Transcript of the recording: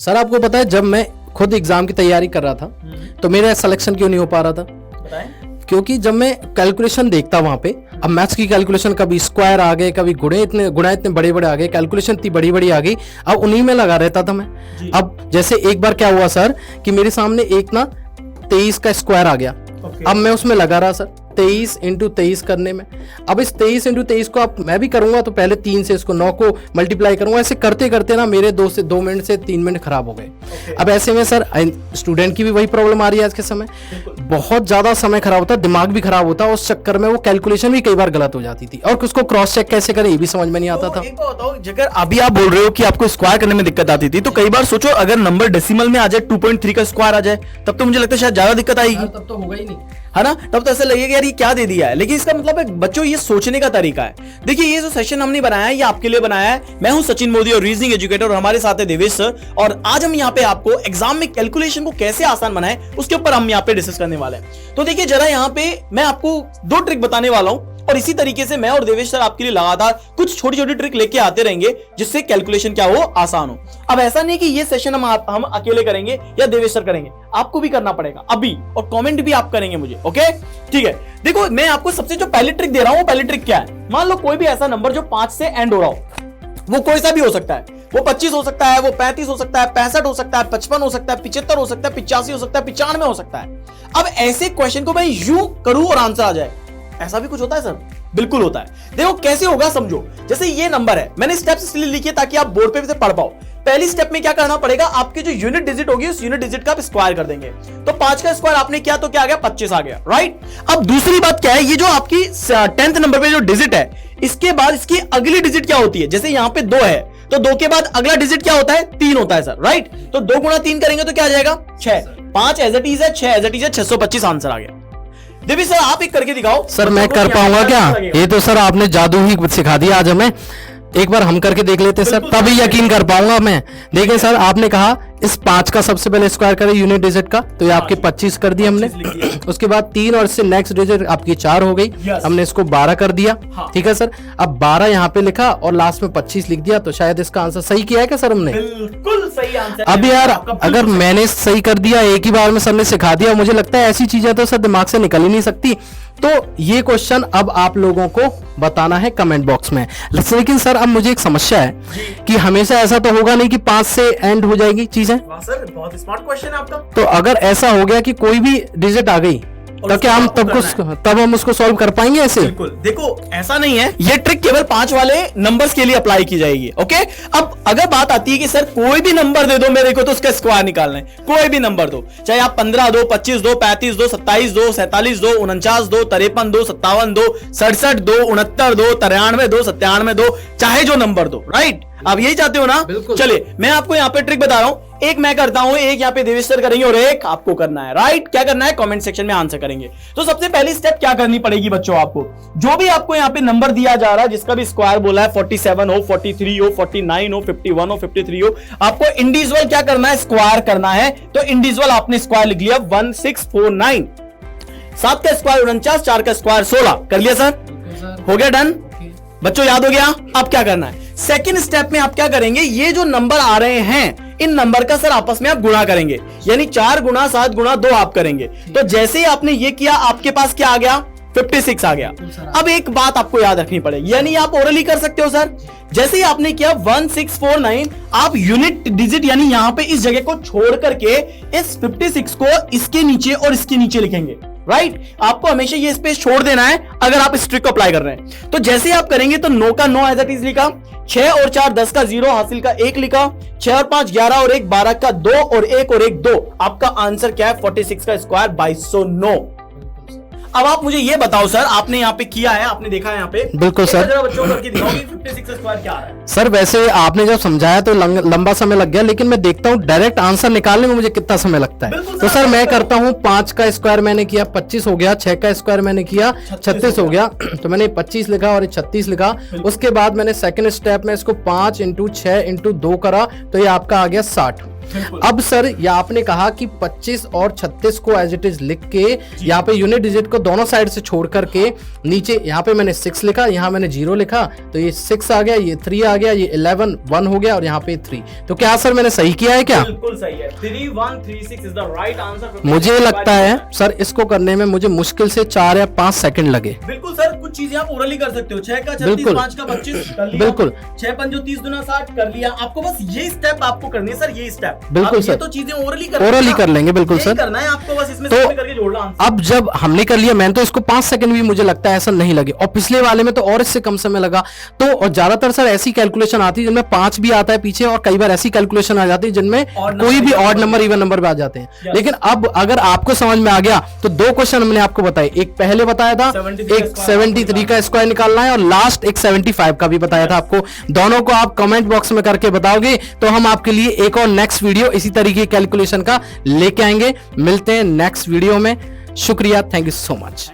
Sir आपको पता है जब मैं खुद एग्जाम की तैयारी कर रहा था तो मेरा सिलेक्शन क्यों नहीं हो पा रहा था? क्योंकि जब मैं कैलकुलेशन देखता वहां पे, अब मैथ्स की कैलकुलेशन कभी स्क्वायर आ गए, कभी गुणा इतने बड़े बड़े आ गए, कैलकुलेशन इतनी बड़ी बड़ी आ गई, अब उन्हीं में लगा रहता था मैं। अब जैसे एक बार क्या हुआ सर कि मेरे सामने एक ना 23 का स्क्वायर आ गया। अब मैं उसमें लगा रहा सर 23 इंटू 23 करने में। अब इस 23 इंटू 23 को अब मैं भी करूंगा तो पहले 3 से इसको 9 को मल्टीप्लाई करूंगा। ऐसे करते करते ना मेरे 2 मिनट से 3 मिनट खराब हो गए। अब ऐसे में सर स्टूडेंट की भी वही प्रॉब्लम आ रही है आज के समय, बहुत ज्यादा समय खराब होता है, दिमाग भी खराब होता है। उस चक्कर में वो कैलकुलेशन भी कई बार गलत हो जाती थी और उसको क्रॉस चेक कैसे करें ये भी समझ में नहीं आता था। अगर अभी आप बोल रहे हो कि आपको स्क्वायर करने में दिक्कत आती थी, तो कई बार सोचो अगर नंबर डेसिमल में आ जाए 2.3 का स्क्वायर आ जाए, तब तो मुझे लगता है शायद ज्यादा दिक्कत आएगी। तब तो होगा ही नहीं, है ना? तब तो ऐसा लगेगा यार ये क्या दे दिया है। लेकिन इसका मतलब है बच्चों ये सोचने का तरीका है। देखिए ये जो सेशन हमने बनाया है ये आपके लिए बनाया है। मैं हूं सचिन मोदी और रीजनिंग एजुकेटर, और हमारे साथ है देवेश सर। और आज हम यहाँ पे आपको एग्जाम में कैलकुलेशन को कैसे आसान बनाए उसके ऊपर हम यहाँ पे डिस्कस करने वाले हैं। तो देखिए जरा यहाँ पे मैं आपको 2 ट्रिक बताने वाला हूं, और इसी तरीके से मैं और देवेश सर आपके लिए लगातार कुछ छोटी छोटी ट्रिक लेके आते रहेंगे जिससे कैलकुलेशन क्या हो आसान हो। अब ऐसा नहीं कि ये सेशन हम अकेले करेंगे या देवेश सर करेंगे, आपको भी करना पड़ेगा अभी, और कमेंट भी आप करेंगे मुझे। ओके ठीक है, देखो मैं आपको सबसे जो पहली ट्रिक दे रहा हूं वो पहली ट्रिक क्या है। मान लो कोई भी ऐसा नंबर जो 5 से एंड हो रहा हो, वो कोई सा भी हो सकता है, वो 25 हो सकता है, वो 35 हो सकता है, 65 हो सकता है, 55 हो सकता है, 75 हो सकता है, 85 हो सकता है, 95 हो सकता है। अब ऐसे क्वेश्चन को मैं यूं करूं और आंसर आ जाए, ऐसा भी कुछ होता है सर? बिल्कुल होता है। देखो कैसे होगा समझो। जैसे ये नंबर है, मैंने स्टेप्स इसलिए लिखे ताकि आप बोर्ड पे भी से पढ़ पाओ। पहली स्टेप में क्या करना पड़ेगा, आपकी जो यूनिट डिजिट होगी उस यूनिट डिजिट का आप स्क्वायर कर देंगे। तो 5 का स्क्वायर आपने किया तो क्या आ गया, 25 आ गया, राइट। अब दूसरी बात क्या है, ये जो आपकी 10th नंबर पे जो डिजिट है, इसके बाद इसकी अगली डिजिट क्या होती है। जैसे यहां पे 2 है तो 2 के बाद अगला डिजिट क्या होता है, 3 होता है सर, राइट। तो 2 गुणा 3 करेंगे तो क्या आ जाएगा, 6। 5 एज इट इज है, 6 एज इट इज है, 625 आंसर आ गया। देवी सर आप एक करके दिखाओ। सर मैं कर पाऊंगा क्या? ये तो सर आपने जादू ही सिखा दिया आज हमें। एक बार हम करके देख लेते सर, तभी यकीन कर पाऊंगा मैं। देखिए सर आपने कहा इस 5 का सबसे पहले स्क्वायर करें यूनिट डिजिट का, तो ये आपके 25 कर दिया हमने। उसके बाद 3 और इससे नेक्स्ट डिजिट आपकी 4 हो गई, हमने इसको 12 कर दिया। ठीक है सर, अब 12 यहाँ पे लिखा और लास्ट में 25 लिख दिया, तो शायद इसका आंसर सही किया है क्या सर हमने? बिल्कुल सही आंसर। अब यार अगर मैंने सही कर दिया, एक ही बार में सर ने सिखा दिया, मुझे लगता है ऐसी चीजें तो सर दिमाग से निकल ही नहीं सकती। तो ये क्वेश्चन अब आप लोगों को बताना है कमेंट बॉक्स में। लेकिन सर अब मुझे एक समस्या है कि हमेशा ऐसा तो होगा नहीं कि 5 से एंड हो जाएगी चीजें। सर बहुत स्मार्ट क्वेश्चन है आपका। तो अगर ऐसा हो गया कि कोई भी डिजिट आ गई तो क्या हम तब हम उसको सॉल्व कर पाएंगे ऐसे? बिल्कुल, देखो ऐसा नहीं है, ये ट्रिक केवल 5 वाले नंबर्स के लिए अप्लाई की जाएगी। ओके, अब अगर बात आती है कि सर कोई भी नंबर दे दो मेरे को तो उसका स्क्वायर निकालना है, कोई भी नंबर दो, चाहे आप 15 दो, 25 दो, 35 दो, 27 दो, 47 दो, 49 दो, 53 दो, 57 दो, 67 दो, 69 दो, 93 दो, 97 दो, चाहे जो नंबर दो, राइट। आप यही चाहते हो ना? चलिए मैं आपको यहाँ पे ट्रिक बता रहा हूं, एक मैं करता हूं, एक यहाँ पे देवेश सर करेंगे और एक आपको करना है, राइट। क्या करना है कमेंट सेक्शन में आंसर करेंगे। तो सबसे पहली स्टेप क्या करनी पड़ेगी बच्चों, आपको जो भी आपको यहाँ पे नंबर दिया जा रहा है, जिसका भी स्क्वायर बोला है, 47 हो, 43 हो, 49 हो, 51 हो, 53 हो, आपको इंडिविजुअल क्या करना है, स्क्वायर करना है। तो इंडिविजुअल आपने स्क्वायर लिख लिया 1649, 7 का स्क्वायर 49, 4 का स्क्वायर 16 कर लिया सर, हो गया डन बच्चों, याद हो गया। अब क्या करना है, सेकंड स्टेप में आप क्या करेंगे, ये जो नंबर आ रहे हैं इन नंबर का सर आपस में आप गुणा करेंगे, यानी 4 गुणा 7 गुणा 2 आप करेंगे। तो जैसे ही आपने ये किया आपके पास क्या आ गया, 56 आ गया। अब एक बात आपको याद रखनी पड़ेगी, यानी आप ओरली कर सकते हो सर। जैसे ही आपने किया 1649, आप यूनिट डिजिट यानी यहां पे इस जगह को छोड़ करके इस 56 को इसके नीचे और इसके नीचे लिखेंगे, राइट। आपको हमेशा ये स्पेस छोड़ देना है अगर आप इस ट्रिक को अप्लाई कर रहे हैं। तो जैसे ही आप करेंगे तो 9 का 9 एज इट इज लिखा, 6 और 4 10 का 0 हासिल का 1 लिखा, 6 और 5 11 और 1 12 का 2 और 1 और 1 2। आपका आंसर क्या है, 46 का स्क्वायर 2209। अब आप मुझे ये बताओ सर, आपने यहाँ पे किया है, आपने देखा है यहाँ पे, बिल्कुल सर, जरा बच्चों को करके दिखाओ कि 56 का स्क्वायर क्या आ रहा है। सर वैसे आपने जब समझाया तो लंबा समय लग गया, लेकिन मैं देखता हूँ डायरेक्ट आंसर निकालने में मुझे कितना समय लगता है। तो सर मैं करता हूँ, 5 का स्क्वायर मैंने किया 25 हो गया, 6 का स्क्वायर मैंने किया 36 हो गया, तो मैंने 25 लिखा और 36 लिखा। उसके बाद मैंने सेकंड स्टेप में इसको 5 × 6 × 2 करा, तो ये आपका आ गया 60। अब सर ये आपने कहा कि 25 और 36 को एज इट इज लिख के यहाँ पे यूनिट डिजिट को दोनों साइड से छोड़ करके नीचे यहाँ पे मैंने 6 लिखा, यहाँ मैंने 0 लिखा, तो ये 6 आ गया, ये 3 आ गया, ये 11 1 हो गया और यहाँ पे 3। तो क्या सर मैंने सही किया है क्या? बिल्कुल सही है, 3136 इज द राइट आंसर। मुझे लगता है सर इसको करने में मुझे मुश्किल से 4 या 5 सेकंड लगे। बिल्कुल सर, कुछ चीजें आप ओरली कर सकते हो। 6 का 36, बिल्कुल। 5 का 25 कर लिया, बिल्कुल। 6 पंजो 30 दुना 60 कर लिया। आपको बस ये स्टेप आपको करनी है सर, ये स्टेप। बिल्कुल आप सर, ये तो चीजें ओरली कर लेंगे। बिल्कुल सर, करना है आपको, बस इसमें तो से करके जोड़ना आंसर। अब जब हमने कर लिया, मैंने तो इसको 5 सेकंड भी मुझे लगता है ऐसा नहीं लगे, और पिछले वाले में तो और इससे कम समय लगा। तो और ज्यादातर सर ऐसी कैलकुलेशन आती है जिनमें 5 भी आता है पीछे, और कई बार ऐसी कैलकुलेशन आ जाती है जिनमें कोई भी ऑड नंबर इवन नंबर पे आ जाते हैं। लेकिन अब अगर आपको समझ में आ गया तो 2 क्वेश्चन हमने आपको बताए, एक पहले बताया था, एक 73 का स्क्वायर निकालना है, और लास्ट एक 75 का भी बताया था आपको। दोनों को आप कमेंट बॉक्स में करके बताओगे तो हम आपके लिए एक और नेक्स्ट वीडियो इसी तरीके कैलकुलेशन का लेके आएंगे। मिलते हैं नेक्स्ट वीडियो में। शुक्रिया, थैंक यू सो मच।